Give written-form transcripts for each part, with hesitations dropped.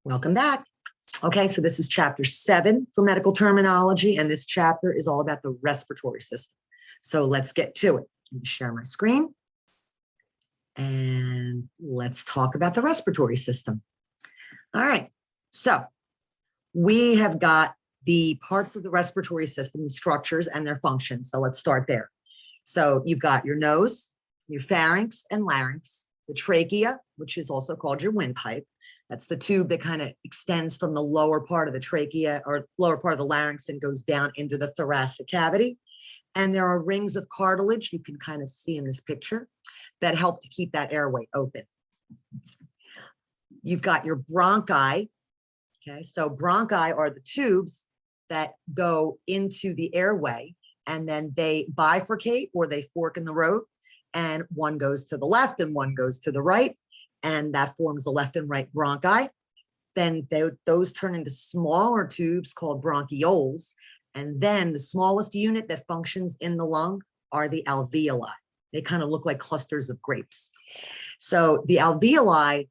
Welcome back. Okay, so this is chapter 7 for medical terminology, and this chapter is all about the respiratory system. So let's get to it. Let me share my screen. And let's talk about the respiratory system. All right, so we have got the parts of the respiratory system, the structures and their functions. So let's start there. So you've got your nose, your pharynx and larynx, the trachea, which is also called your windpipe. That's the tube that kind of extends from the lower part of the trachea or lower part of the larynx and goes down into the thoracic cavity. And there are rings of cartilage you can kind of see in this picture that help to keep that airway open. You've got your bronchi. Okay, so bronchi are the tubes that go into the airway, and then they bifurcate or they fork in the road, and one goes to the left and one goes to the right, and that forms the left and right bronchi. Then those turn into smaller tubes called bronchioles, and then the smallest unit that functions in the lung are the alveoli. They kind of look like clusters of grapes. So the alveoli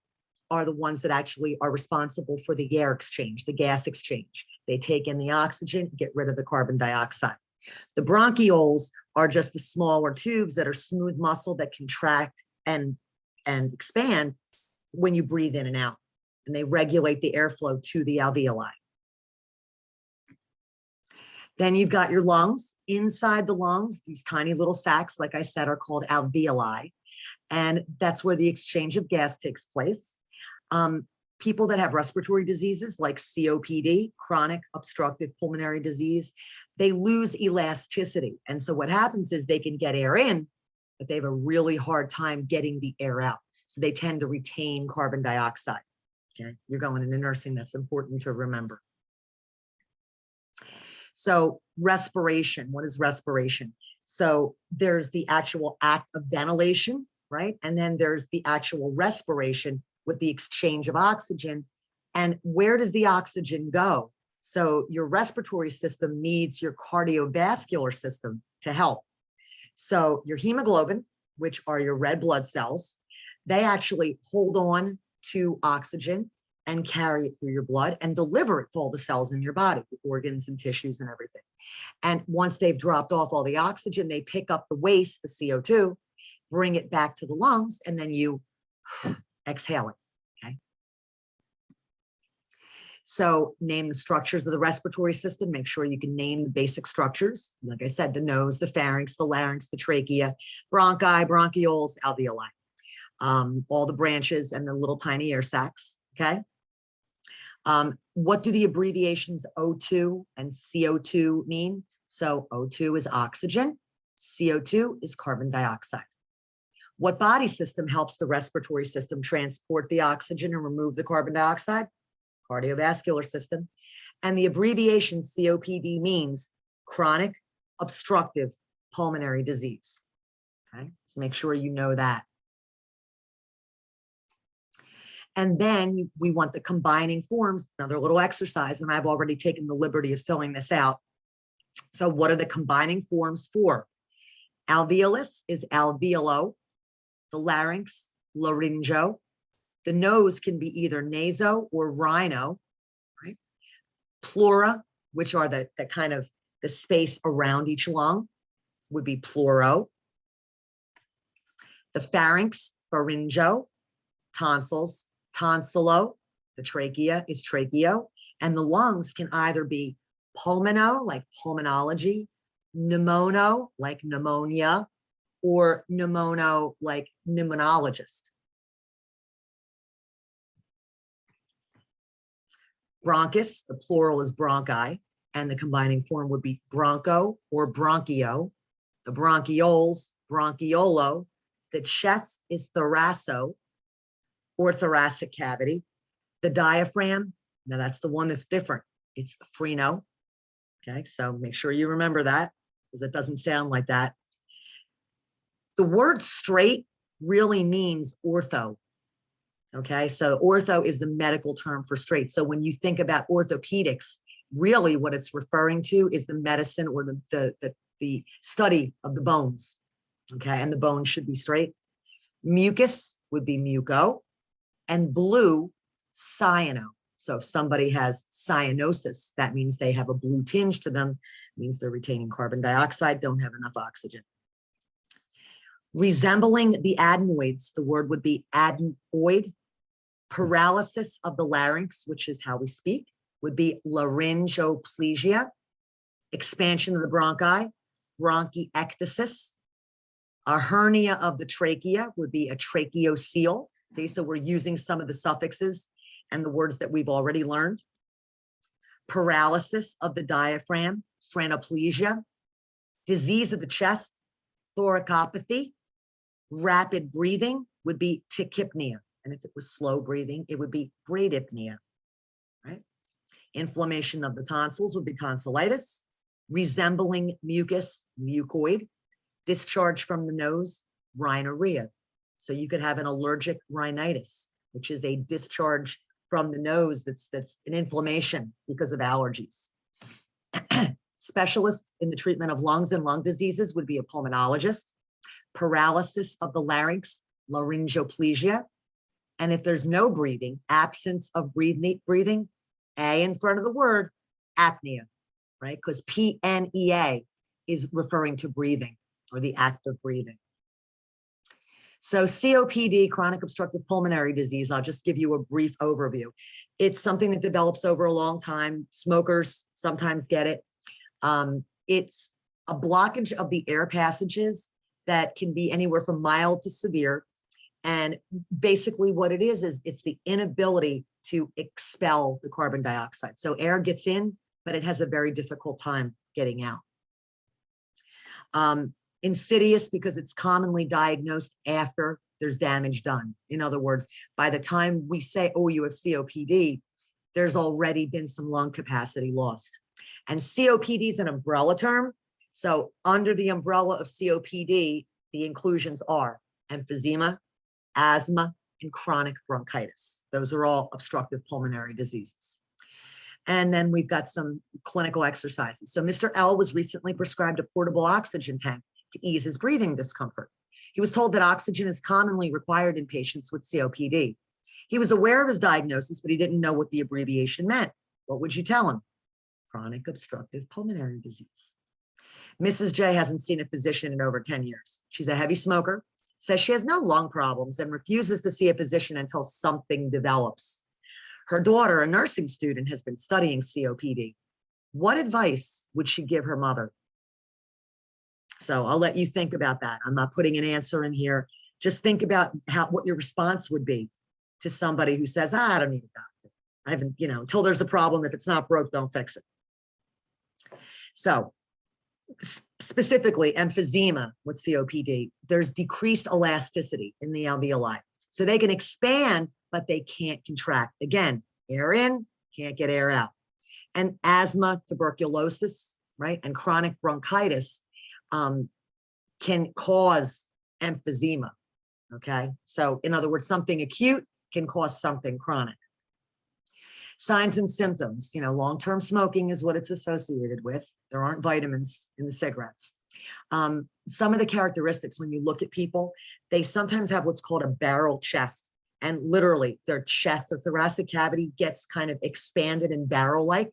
are the ones that actually are responsible for the air exchange, the gas exchange. They take in the oxygen, get rid of the carbon dioxide. The bronchioles are just the smaller tubes that are smooth muscle that contract and expand when you breathe in and out, and they regulate the airflow to the alveoli. Then you've got your lungs. Inside the lungs, these tiny little sacs, like I said, are called alveoli, and that's where the exchange of gas takes place. People that have respiratory diseases like COPD, chronic obstructive pulmonary disease, they lose elasticity. And so what happens is they can get air in, but they have a really hard time getting the air out. So they tend to retain carbon dioxide. Okay, you're going into nursing, that's important to remember. So respiration, what is respiration? So there's the actual act of ventilation, right? And then there's the actual respiration with the exchange of oxygen. And where does the oxygen go? So your respiratory system needs your cardiovascular system to help. So your hemoglobin, which are your red blood cells, they actually hold on to oxygen and carry it through your blood and deliver it to all the cells in your body, organs and tissues and everything. And once they've dropped off all the oxygen, they pick up the waste, the CO2, bring it back to the lungs, and then you exhale it. Okay. So name the structures of the respiratory system. Make sure you can name the basic structures. Like I said, the nose, the pharynx, the larynx, the trachea, bronchi, bronchioles, alveoli, all the branches and the little tiny air sacs. Okay. What do the abbreviations O2 and CO2 mean? So O2 is oxygen, CO2 is carbon dioxide. What body system helps the respiratory system transport the oxygen and remove the carbon dioxide? Cardiovascular system. And the abbreviation COPD means chronic obstructive pulmonary disease. Okay, so make sure you know that. And then we want the combining forms, another little exercise, and I've already taken the liberty of filling this out. So what are the combining forms for? Alveolus is alveolo, the larynx, laryngo. The nose can be either naso or rhino, right? Pleura, which are the kind of the space around each lung, would be pleuro. The pharynx, pharyngo. Tonsils, tonsillo. The trachea is tracheo. And the lungs can either be pulmono, like pulmonology, pneumono, like pneumonia, or pneumono, like pneumonologist. Bronchus, the plural is bronchi, and the combining form would be broncho or bronchio. The bronchioles, bronchiolo. The chest is thoraco or thoracic cavity. The diaphragm, now that's the one that's different. It's phreno. Okay, so make sure you remember that because it doesn't sound like that. The word straight really means ortho. Okay, so ortho is the medical term for straight. So when you think about orthopedics, really what it's referring to is the medicine or the study of the bones. Okay, and the bones should be straight. Mucus would be muco, and blue, cyano. So if somebody has cyanosis, that means they have a blue tinge to them, means they're retaining carbon dioxide, don't have enough oxygen. Resembling the adenoids, the word would be adenoid. Paralysis of the larynx, which is how we speak, would be laryngoplegia. Expansion of the bronchi, bronchiectasis. A hernia of the trachea would be a tracheoceal. See, so we're using some of the suffixes and the words that we've already learned. Paralysis of the diaphragm, phrenoplegia. Disease of the chest, thoracopathy. Rapid breathing would be tachypnea. And if it was slow breathing, it would be bradypnea, right? Inflammation of the tonsils would be tonsillitis. Resembling mucus, mucoid. Discharge from the nose, rhinorrhea. So you could have an allergic rhinitis, which is a discharge from the nose that's an inflammation because of allergies. Specialists in the treatment of lungs and lung diseases would be a pulmonologist. Paralysis of the larynx, laryngoplegia. And if there's no breathing, absence of breathing, A in front of the word, apnea, right? Because PNEA is referring to breathing or the act of breathing. So COPD, chronic obstructive pulmonary disease, I'll just give you a brief overview. It's something that develops over a long time. Smokers sometimes get it. It's a blockage of the air passages that can be anywhere from mild to severe. And basically what it is it's the inability to expel the carbon dioxide. So air gets in, but it has a very difficult time getting out. Insidious because it's commonly diagnosed after there's damage done. In other words, by the time we say, oh, you have COPD, there's already been some lung capacity lost. And COPD is an umbrella term. So under the umbrella of COPD, the inclusions are emphysema, asthma, and chronic bronchitis. Those are all obstructive pulmonary diseases. And then we've got some clinical exercises. So Mr. L was recently prescribed a portable oxygen tank to ease his breathing discomfort. He was told that oxygen is commonly required in patients with COPD. He was aware of his diagnosis, but he didn't know what the abbreviation meant. What would you tell him? Chronic obstructive pulmonary disease. Mrs. J hasn't seen a physician in over 10 years. She's a heavy smoker, says she has no lung problems, and refuses to see a physician until something develops. Her daughter, a nursing student, has been studying COPD. What advice would she give her mother? So I'll let you think about that. I'm not putting an answer in here. Just think about what your response would be to somebody who says, I don't need a doctor. I haven't, until there's a problem. If it's not broke, don't fix it. So specifically emphysema with COPD, there's decreased elasticity in the alveoli. So they can expand, but they can't contract. Again, air in, can't get air out. And asthma, tuberculosis, right? And chronic bronchitis can cause emphysema, okay? So in other words, something acute can cause something chronic. Signs and symptoms, long-term smoking is what it's associated with. There aren't vitamins in the cigarettes. Some of the characteristics when you look at people, they sometimes have what's called a barrel chest. And literally their chest, the thoracic cavity gets kind of expanded and barrel-like.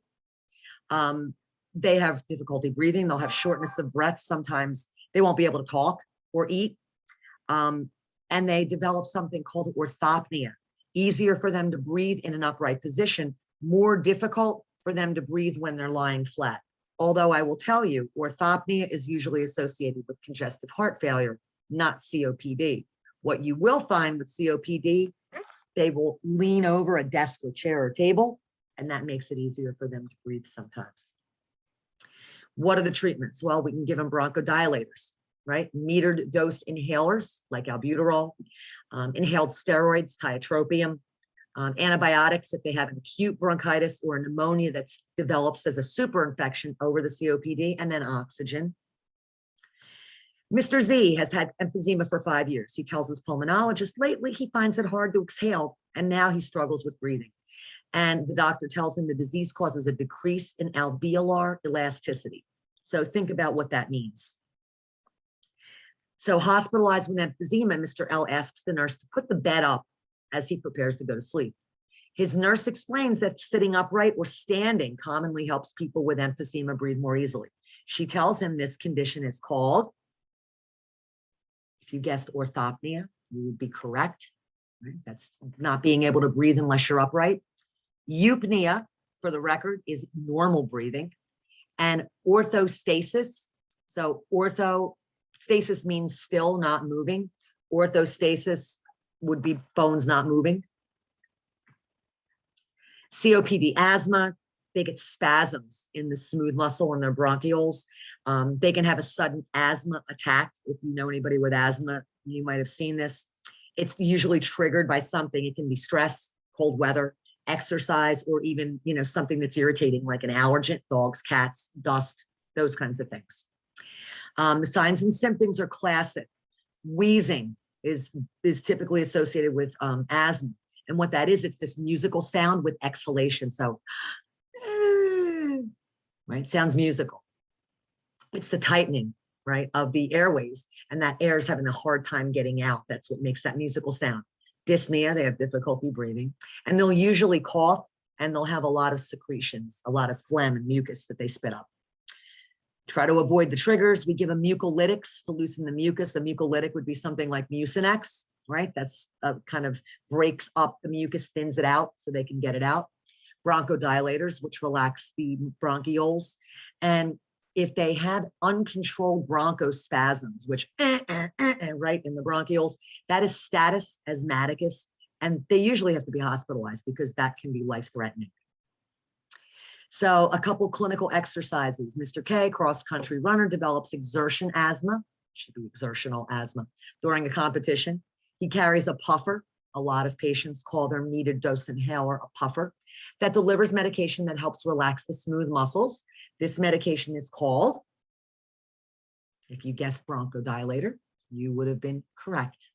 They have difficulty breathing. They'll have shortness of breath. Sometimes they won't be able to talk or eat. And they develop something called orthopnea. Easier for them to breathe in an upright position, more difficult for them to breathe when they're lying flat. Although I will tell you, orthopnea is usually associated with congestive heart failure, not COPD. What you will find with COPD, they will lean over a desk or chair or table, and that makes it easier for them to breathe sometimes. What are the treatments? Well, we can give them bronchodilators, right? Metered dose inhalers like albuterol, inhaled steroids, tiotropium, antibiotics if they have an acute bronchitis or a pneumonia that develops as a superinfection over the COPD, and then oxygen. Mr. Z has had emphysema for 5 years. He tells his pulmonologist lately he finds it hard to exhale, and now he struggles with breathing. And the doctor tells him the disease causes a decrease in alveolar elasticity. So think about what that means. So hospitalized with emphysema, Mr. L asks the nurse to put the bed up as he prepares to go to sleep. His nurse explains that sitting upright or standing commonly helps people with emphysema breathe more easily. She tells him this condition is called, if you guessed orthopnea, you would be correct. Right? That's not being able to breathe unless you're upright. Eupnea, for the record, is normal breathing. And orthostasis, so orthostasis means still, not moving. Orthostasis would be bones not moving. COPD, asthma, they get spasms in the smooth muscle in their bronchioles. They can have a sudden asthma attack. If you know anybody with asthma, you might have seen this. It's usually triggered by something. It can be stress, cold weather, exercise, or even, something that's irritating like an allergen, dogs, cats, dust, those kinds of things. The signs and symptoms are classic. Wheezing is typically associated with asthma. And what that is, it's this musical sound with exhalation. So, right, sounds musical. It's the tightening, right, of the airways, and that air is having a hard time getting out. That's what makes that musical sound. Dyspnea, they have difficulty breathing, and they'll usually cough, and they'll have a lot of secretions, a lot of phlegm and mucus that they spit up. Try to avoid the triggers. We give them mucolytics to loosen the mucus. A mucolytic would be something like Mucinex, right? That's kind of breaks up the mucus, thins it out so they can get it out. Bronchodilators, which relax the bronchioles. And if they have uncontrolled bronchospasms, which right in the bronchioles, that is status asthmaticus, and they usually have to be hospitalized because that can be life-threatening. So a couple clinical exercises. Mr. K, cross-country runner, develops exertion asthma, should be exertional asthma, during a competition. He carries a puffer. A lot of patients call their metered dose inhaler a puffer that delivers medication that helps relax the smooth muscles. This medication is called, if you guessed bronchodilator, you would have been correct.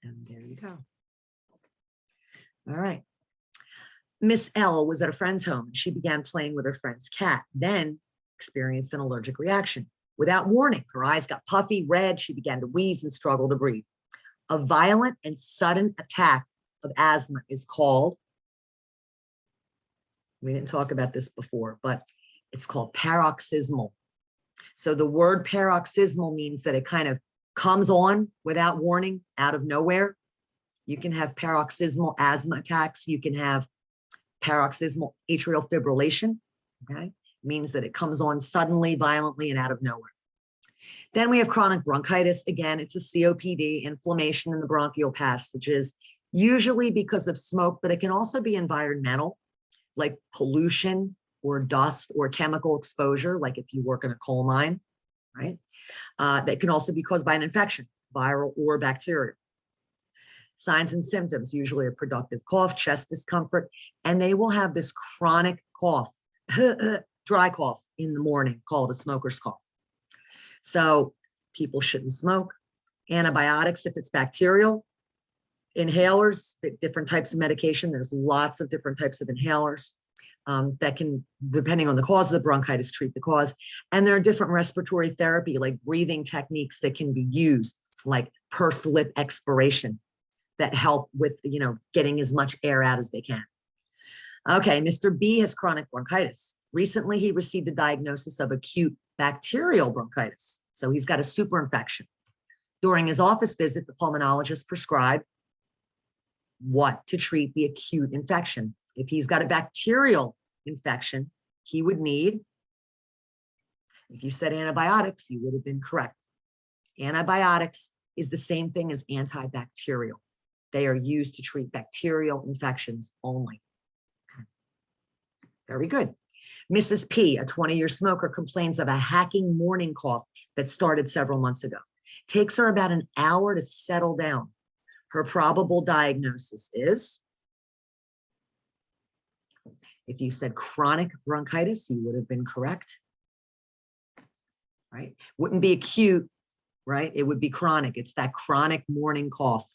And there you go. All right. Miss L was at a friend's home and she began playing with her friend's cat, then experienced an allergic reaction. Without warning, her eyes got puffy, red, she began to wheeze and struggle to breathe. A violent and sudden attack of asthma is called, we didn't talk about this before, but it's called paroxysmal. So the word paroxysmal means that it kind of comes on without warning, out of nowhere. You can have paroxysmal asthma attacks. You can have paroxysmal atrial fibrillation, okay? It means that it comes on suddenly, violently, and out of nowhere. Then we have chronic bronchitis. Again, it's a COPD, inflammation in the bronchial passages, usually because of smoke, but it can also be environmental, like pollution or dust or chemical exposure, like if you work in a coal mine, right? That can also be caused by an infection, viral or bacterial. Signs and symptoms, usually a productive cough, chest discomfort, and they will have this chronic cough, dry cough in the morning called a smoker's cough. So people shouldn't smoke. Antibiotics, if it's bacterial. Inhalers, different types of medication. There's lots of different types of inhalers that can, depending on the cause of the bronchitis, treat the cause. And there are different respiratory therapy, like breathing techniques that can be used, like pursed lip expiration, that help with, getting as much air out as they can. Okay, Mr. B has chronic bronchitis. Recently, he received the diagnosis of acute bacterial bronchitis. So he's got a super infection. During his office visit, the pulmonologist prescribed what to treat the acute infection. If he's got a bacterial infection, he would need, if you said antibiotics, you would have been correct. Antibiotics is the same thing as antibacterial. They are used to treat bacterial infections only. Okay. Very good. Mrs. P, a 20-year smoker, complains of a hacking morning cough that started several months ago. Takes her about an hour to settle down. Her probable diagnosis is, if you said chronic bronchitis, you would have been correct, right? Wouldn't be acute, right? It would be chronic. It's that chronic morning cough.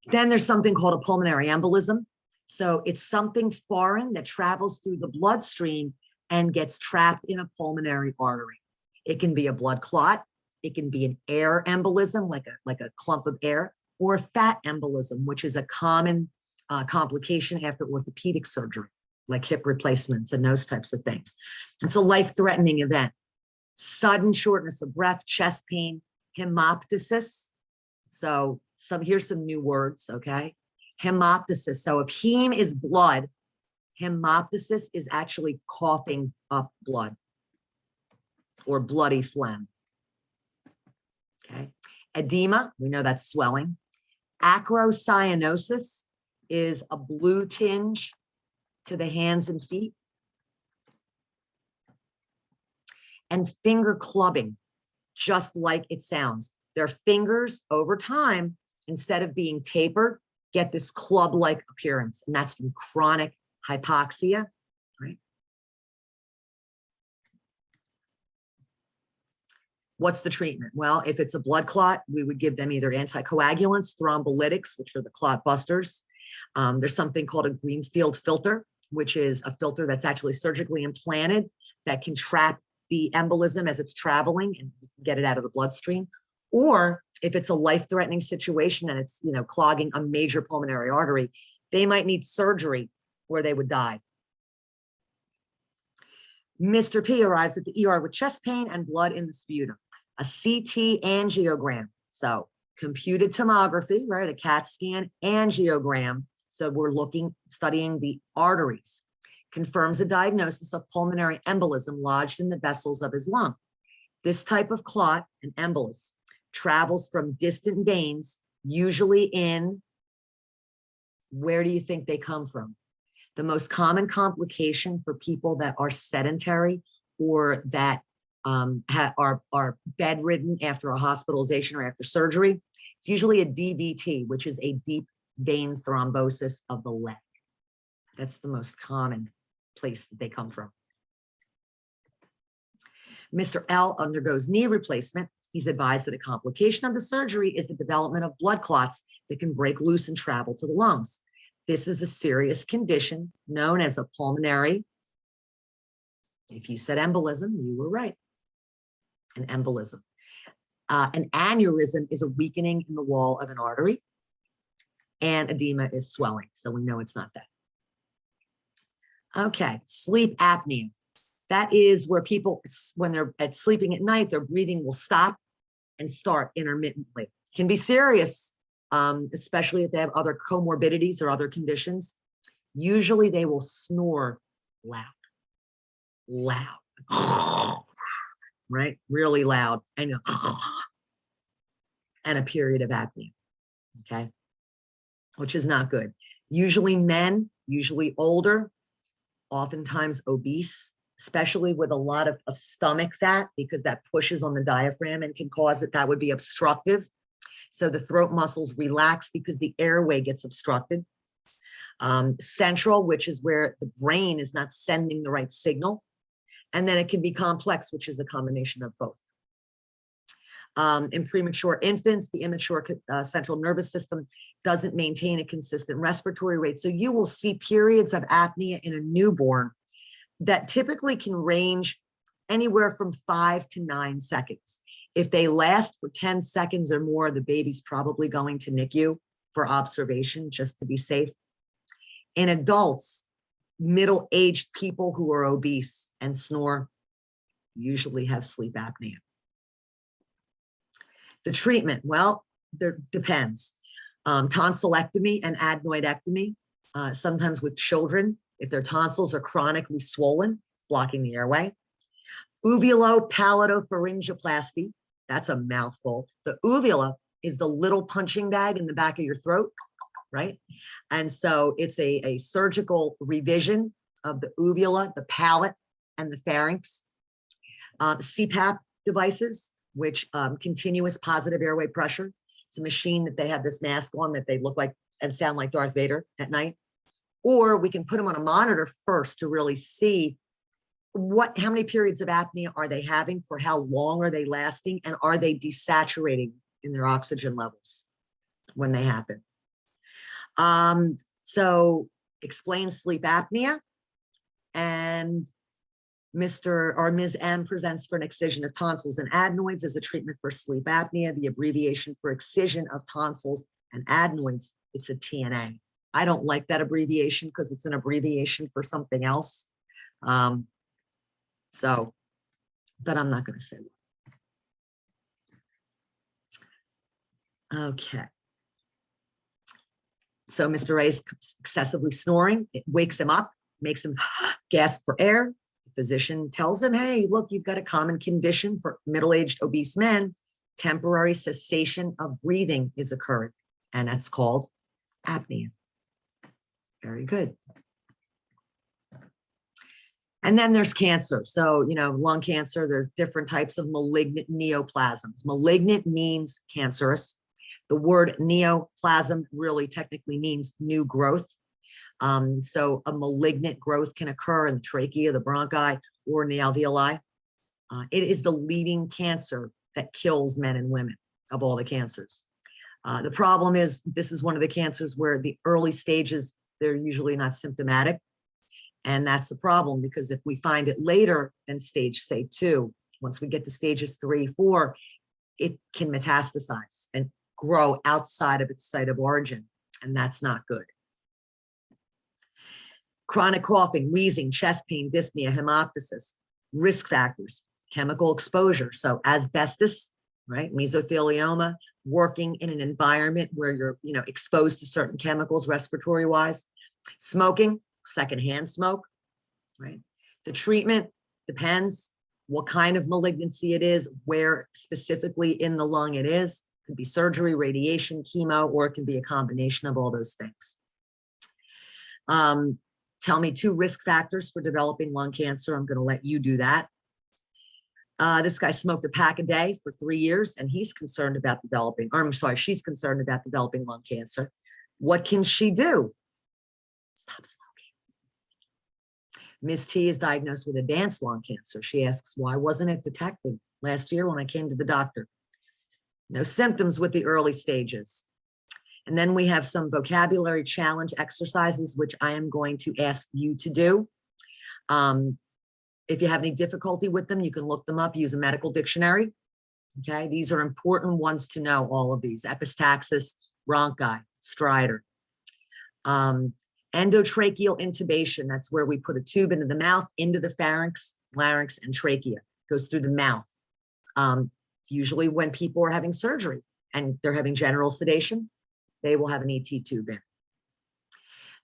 Then there's something called a pulmonary embolism. So it's something foreign that travels through the bloodstream and gets trapped in a pulmonary artery. It can be a blood clot. It can be an air embolism, like a clump of air, or fat embolism, which is a common complication after orthopedic surgery, like hip replacements and those types of things. It's a life-threatening event. Sudden shortness of breath, chest pain, hemoptysis. So here's some new words, okay? Hemoptysis. So if heme is blood, hemoptysis is actually coughing up blood or bloody phlegm. Okay. Edema, we know that's swelling. Acrocyanosis is a blue tinge to the hands and feet. And finger clubbing, just like it sounds. Their fingers over time, instead of being tapered, get this club-like appearance, and that's from chronic hypoxia, right? What's the treatment? Well, if it's a blood clot, we would give them either anticoagulants, thrombolytics, which are the clot busters. There's something called a Greenfield filter, which is a filter that's actually surgically implanted that can trap the embolism as it's traveling and get it out of the bloodstream. Or if it's a life-threatening situation and it's, clogging a major pulmonary artery, they might need surgery where they would die. Mr. P arrives at the ER with chest pain and blood in the sputum. A CT angiogram, so computed tomography, right? A CAT scan angiogram. So we're studying the arteries. Confirms a diagnosis of pulmonary embolism lodged in the vessels of his lung. This type of clot, an embolus, travels from distant veins, usually in, where do you think they come from? The most common complication for people that are sedentary or that are bedridden after a hospitalization or after surgery, it's usually a DVT, which is a deep vein thrombosis of the leg. That's the most common place that they come from. Mr. L undergoes knee replacement. He's advised that a complication of the surgery is the development of blood clots that can break loose and travel to the lungs. This is a serious condition known as a pulmonary. If you said embolism, you were right. An embolism. An aneurysm is a weakening in the wall of an artery, and edema is swelling. So we know it's not that. Okay, sleep apnea. That is where people, when they're sleeping at night, their breathing will stop and start intermittently. It can be serious, especially if they have other comorbidities or other conditions. Usually they will snore loud, right? Really loud, and a period of apnea, okay? Which is not good. Usually men, usually older, oftentimes obese, especially with a lot of stomach fat, because that pushes on the diaphragm and can cause it. That would be obstructive. So the throat muscles relax because the airway gets obstructed. Central, which is where the brain is not sending the right signal. And then it can be complex, which is a combination of both. In premature infants, the immature central nervous system doesn't maintain a consistent respiratory rate. So you will see periods of apnea in a newborn that typically can range anywhere from 5 to 9 seconds. If they last for 10 seconds or more, the baby's probably going to NICU for observation, just to be safe. In adults, middle-aged people who are obese and snore usually have sleep apnea. The treatment, well, there depends. Tonsillectomy and adenoidectomy, sometimes with children, if their tonsils are chronically swollen, blocking the airway. Uvulopalato-pharyngoplasty, that's a mouthful. The uvula is the little punching bag in the back of your throat, right? And so it's a surgical revision of the uvula, the palate, and the pharynx. Cpap devices, which continuous positive airway pressure. It's a machine that they have this mask on that they look like and sound like Darth Vader at night. Or we can put them on a monitor first to really see how many periods of apnea are they having, for how long are they lasting, and are they desaturating in their oxygen levels when they happen. So explain sleep apnea, and Mr. or Ms. M presents for an excision of tonsils and adenoids as a treatment for sleep apnea. The abbreviation for excision of tonsils and adenoids, it's a TNA. I don't like that abbreviation because it's an abbreviation for something else. But I'm not going to say what. Okay. So Mr. A is excessively snoring. It wakes him up, makes him gasp for air. The physician tells him, hey, look, you've got a common condition for middle-aged obese men. Temporary cessation of breathing is occurring, and that's called apnea. Very good. And then there's cancer. So, lung cancer, there's different types of malignant neoplasms. Malignant means cancerous. The word neoplasm really technically means new growth. So a malignant growth can occur in the trachea, the bronchi, or in the alveoli. It is the leading cancer that kills men and women of all the cancers. The problem is this is one of the cancers where the early stages, they're usually not symptomatic. And that's the problem, because if we find it later than stage, say, 2, once we get to stages 3, 4, it can metastasize and grow outside of its site of origin, and that's not good. Chronic coughing, wheezing, chest pain, dyspnea, hemoptysis. Risk factors, chemical exposure. So asbestos, right? Mesothelioma, working in an environment where you're, exposed to certain chemicals respiratory wise. Smoking, secondhand smoke, right? The treatment depends what kind of malignancy it is, where specifically in the lung it is. It could be surgery, radiation, chemo, or it can be a combination of all those things. Tell me 2 risk factors for developing lung cancer. I'm going to let you do that. This guy smoked a pack a day for 3 years, and he's concerned about developing, or I'm sorry, she's concerned about developing lung cancer. What can she do? Stop smoking. Ms. T is diagnosed with advanced lung cancer. She asks, why wasn't it detected last year when I came to the doctor? No symptoms with the early stages. And then we have some vocabulary challenge exercises, which I am going to ask you to do. If you have any difficulty with them, you can look them up, use a medical dictionary. Okay, these are important ones to know, all of these. Epistaxis, bronchi, stridor. Endotracheal intubation, that's where we put a tube into the mouth, into the pharynx, larynx, and trachea. It goes through the mouth. Usually when people are having surgery and they're having general sedation, they will have an ET tube in.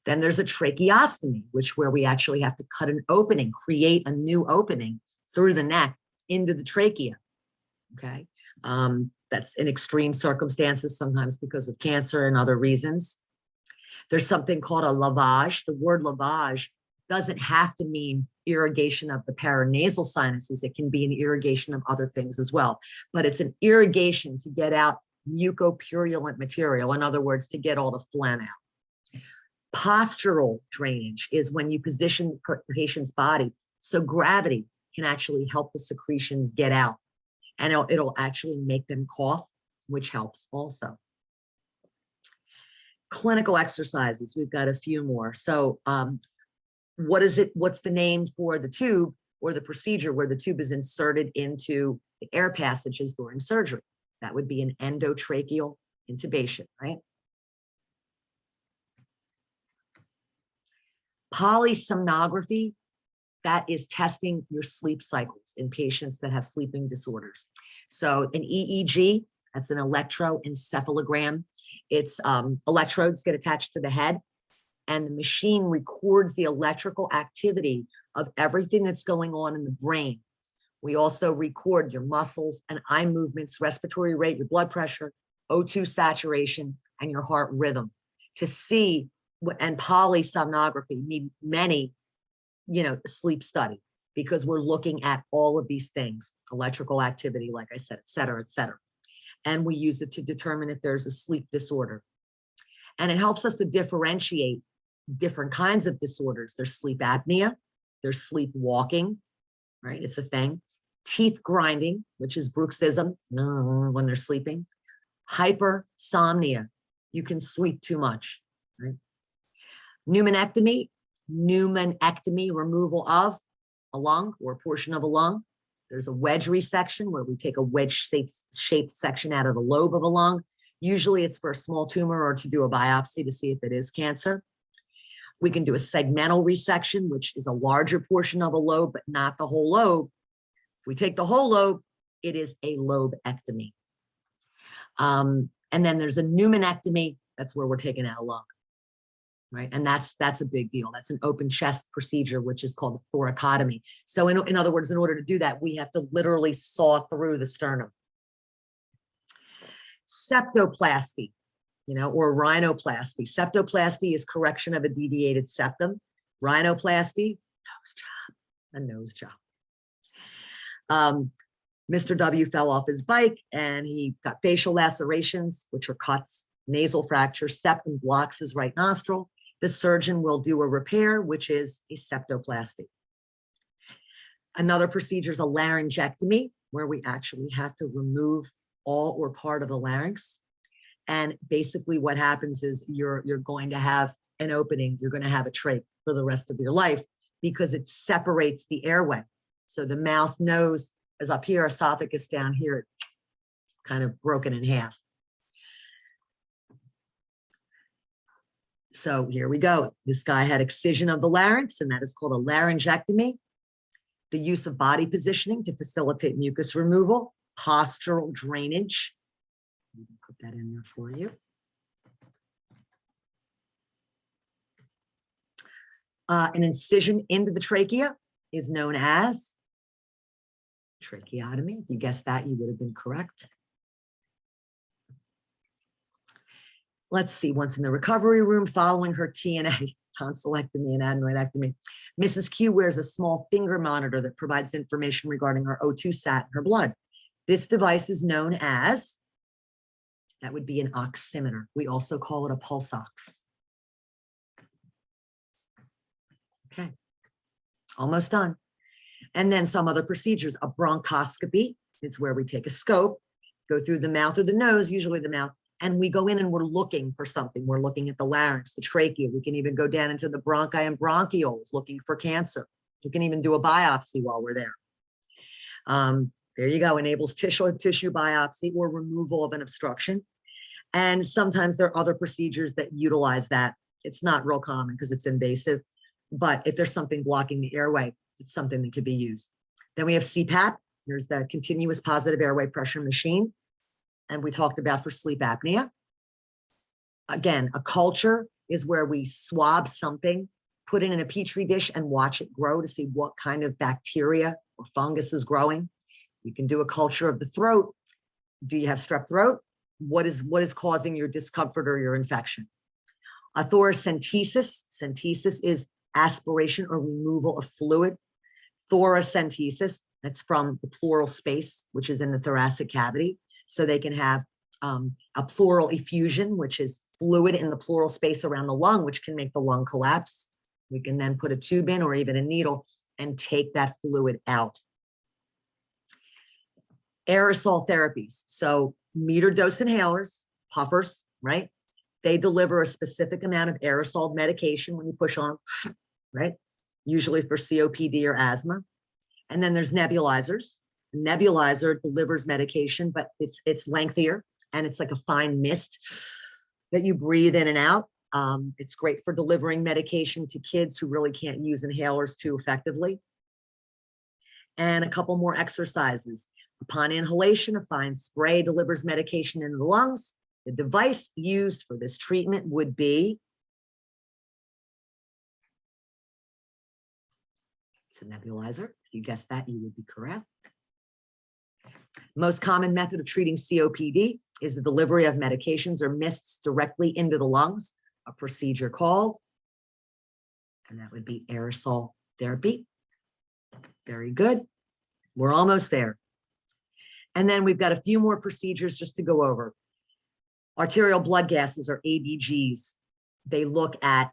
Then there's a tracheostomy, where we actually have to cut an opening, create a new opening through the neck into the trachea. Okay, that's in extreme circumstances, sometimes because of cancer and other reasons. There's something called a lavage. The word lavage doesn't have to mean irrigation of the paranasal sinuses. It can be an irrigation of other things as well, but it's an irrigation to get out mucopurulent material. In other words, to get all the phlegm out. Postural drainage is when you position the patient's body so gravity can actually help the secretions get out, and it'll actually make them cough, which helps also. Clinical exercises, we've got a few more. So what's the name for the tube or the procedure where the tube is inserted into the air passages during surgery? That would be an endotracheal intubation, right? Polysomnography, that is testing your sleep cycles in patients that have sleeping disorders. So an EEG, that's an electroencephalogram. It's electrodes get attached to the head, and the machine records the electrical activity of everything that's going on in the brain. We also record your muscles and eye movements, respiratory rate, your blood pressure, O2 saturation, and your heart rhythm to see. And polysomnography need many, sleep study, because we're looking at all of these things, electrical activity, like I said, et cetera, et cetera. And we use it to determine if there's a sleep disorder. And it helps us to differentiate different kinds of disorders. There's sleep apnea, there's sleepwalking, right? It's a thing. Teeth grinding, which is bruxism, when they're sleeping. Hypersomnia, you can sleep too much, right? Pneumonectomy, removal of a lung or a portion of a lung. There's a wedge resection where we take a wedge-shaped section out of the lobe of a lung. Usually it's for a small tumor or to do a biopsy to see if it is cancer. We can do a segmental resection, which is a larger portion of a lobe, but not the whole lobe. If we take the whole lobe, it is a lobectomy. And then there's a pneumonectomy. That's where we're taking out a lung, right? And that's a big deal. That's an open chest procedure, which is called a thoracotomy. So in other words, in order to do that, we have to literally saw through the sternum. Septoplasty, or rhinoplasty. Septoplasty is correction of a deviated septum. Rhinoplasty, a nose job. Mr. W fell off his bike and he got facial lacerations, which are cuts, nasal fracture, septum blocks his right nostril. The surgeon will do a repair, which is a septoplasty. Another procedure is a laryngectomy, where we actually have to remove all or part of the larynx. And basically what happens is you're going to have an opening, you're going to have a trach for the rest of your life because it separates the airway. So the mouth, nose is up here, esophagus down here, kind of broken in half. So here we go. This guy had excision of the larynx, and that is called a laryngectomy. The use of body positioning to facilitate mucus removal, postural drainage. Put that in there for you. An incision into the trachea is known as tracheotomy. If you guessed that, you would have been correct. Let's see, once in the recovery room following her TNA, tonsillectomy and adenoidectomy, Mrs. Q wears a small finger monitor that provides information regarding her O2 sat in her blood. This device is known as, that would be an oximeter. We also call it a pulse ox. Okay, almost done. And then some other procedures, a bronchoscopy is where we take a scope, go through the mouth or the nose, usually the mouth, and we go in and we're looking for something. We're looking at the larynx, the trachea. We can even go down into the bronchi and bronchioles looking for cancer. We can even do a biopsy while we're there. There you go, enables tissue biopsy or removal of an obstruction. And sometimes there are other procedures that utilize that. It's not real common because it's invasive, but if there's something blocking the airway, it's something that could be used. Then we have CPAP. There's the continuous positive airway pressure machine. And we talked about for sleep apnea. Again, a culture is where we swab something, put it in a petri dish and watch it grow to see what kind of bacteria or fungus is growing. You can do a culture of the throat. Do you have strep throat? What is causing your discomfort or your infection? A thoracentesis. Centesis is aspiration or removal of fluid. Thoracentesis, that's from the pleural space, which is in the thoracic cavity. So they can have a pleural effusion, which is fluid in the pleural space around the lung, which can make the lung collapse. We can then put a tube in or even a needle and take that fluid out. Aerosol therapies. So meter dose inhalers, puffers, right? They deliver a specific amount of aerosol medication when you push on them, right? Usually for COPD or asthma. And then there's nebulizers. A nebulizer delivers medication, but it's lengthier and it's like a fine mist that you breathe in and out. It's great for delivering medication to kids who really can't use inhalers too effectively. And a couple more exercises. Upon inhalation, a fine spray delivers medication into the lungs. The device used for this treatment would be, it's a nebulizer. If you guessed that, you would be correct. Most common method of treating COPD is the delivery of medications or mists directly into the lungs, a procedure called, and that would be aerosol therapy. Very good. We're almost there. And then we've got a few more procedures just to go over. Arterial blood gases, or ABGs. They look at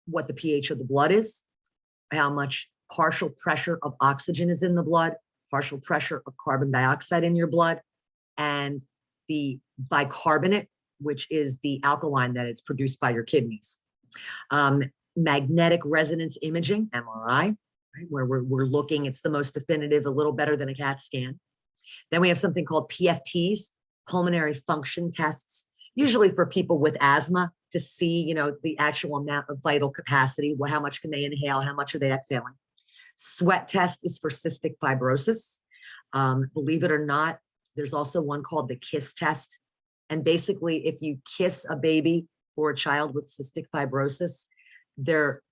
what the pH of the blood is, how much partial pressure of oxygen is in the blood, partial pressure of carbon dioxide in your blood, and the bicarbonate, which is the alkaline that it's produced by your kidneys. Magnetic resonance imaging, MRI, right, where we're looking, it's the most definitive, a little better than a CAT scan. Then we have something called PFTs, pulmonary function tests. usually for people with asthma to see, you know, the actual amount of vital capacity. Well, how much can they inhale? How much are they exhaling? Sweat test is for cystic fibrosis. Believe it or not, there's also one called the KISS test. And basically, if you kiss a baby or a child with cystic fibrosis, their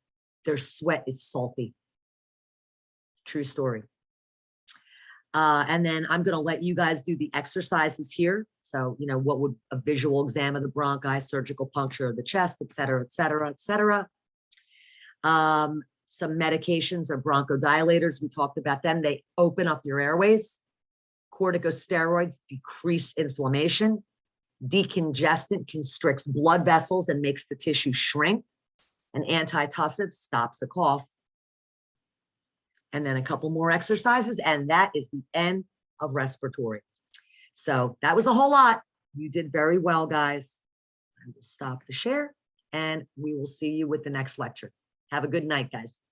sweat is salty. True story. And then I'm going to let you guys do the exercises here. So, you know, what would a visual exam of the bronchi, surgical puncture of the chest, et cetera, et cetera, et cetera. Some medications are bronchodilators. We talked about them. They open up your airways. Corticosteroids decrease inflammation. Decongestant constricts blood vessels and makes the tissue shrink. An antitussive stops a cough. And then a couple more exercises, and that is the end of respiratory. So that was a whole lot. You did very well, guys. I will stop the share, and we will see you with the next lecture. Have a good night, guys.